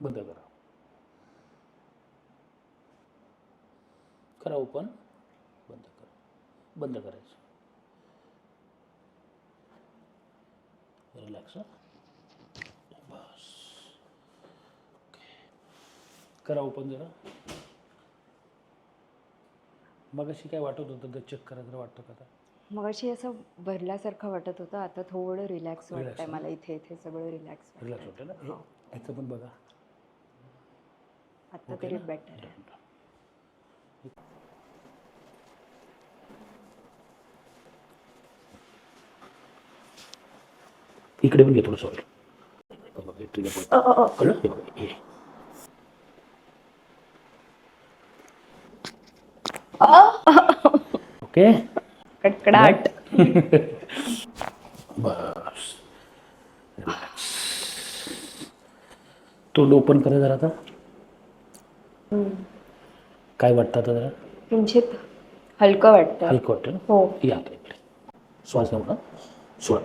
बंद करा. करा ओपन. बंद करा. बंद करायचं. रिलॅक्स. बस. करा ओपन जरा. मग अशी काय वाटत होतं तर चेक करा जरा वाटतं का आता? मगाशी असं भरल्यासारखं वाटत होतं, आता थोडं रिलॅक्स Relax वाटतंय ना? मला. इथे इथे सगळं रिलॅक्स रिलॅक्स वाटतं ना? हो. ह्याचं पण बघा. आता ओके तरी ना? बेटर आहे. इकडे पण घे थोडंसं ऑइल. बघा हे ट्रिगर पॉईंट. कळलं? हे बघा हे. ओके. कडकडाट. बस. रिलॅक्स. तोंड ओपन करा जरा आता. काय वाटतं आता जरा? किंचित हलकं वाटतं. हलकं वाटतं ना? हो. या आता इकडे. श्वास घेऊ ना. सोडा.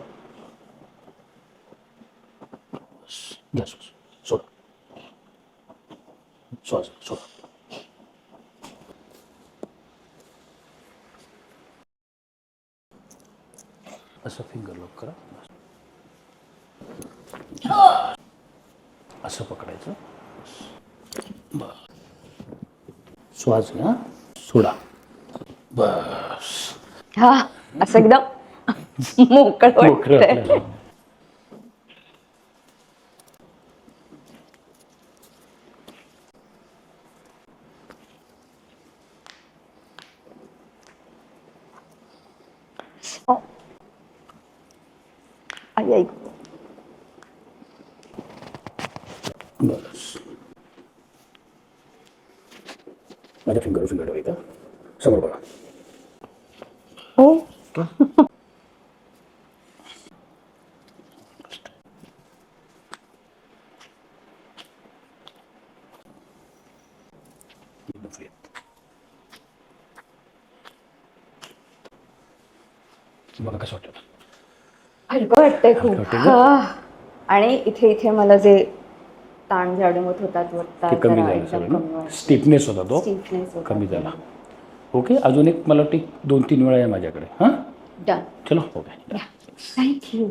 घ्या श्वास. सोडा. श्वास सोडा. असं फिंगर लॉक करा. असं पकडायचं. बस. श्वास घ्या. सोडा. बस. हा, असं एकदम मोकळं मोकळं वाटतंय. आपल्याला. हो. आई आई. बस. माझ्या फिंगर ठेवा इथं. समोर बघा. हो. एकदम फ्री. बघा कसं वाटतं. हलकं वाटतंय खूप. हलकं वाटतंय का? हा. आणि इथे इथे मला जे ताण जाणवत होता तो आता ते कमी जरा झालं एकदम सगळं कमी ना. वाटतोय. स्टिफनेस होता तो स्टिफनेस होता कमी तो. झाला. ओके. अजून एक मला वाटतं 2-3 वेळा आहे माझ्याकडे. हां डन. चलो. ओके. थँक्यू.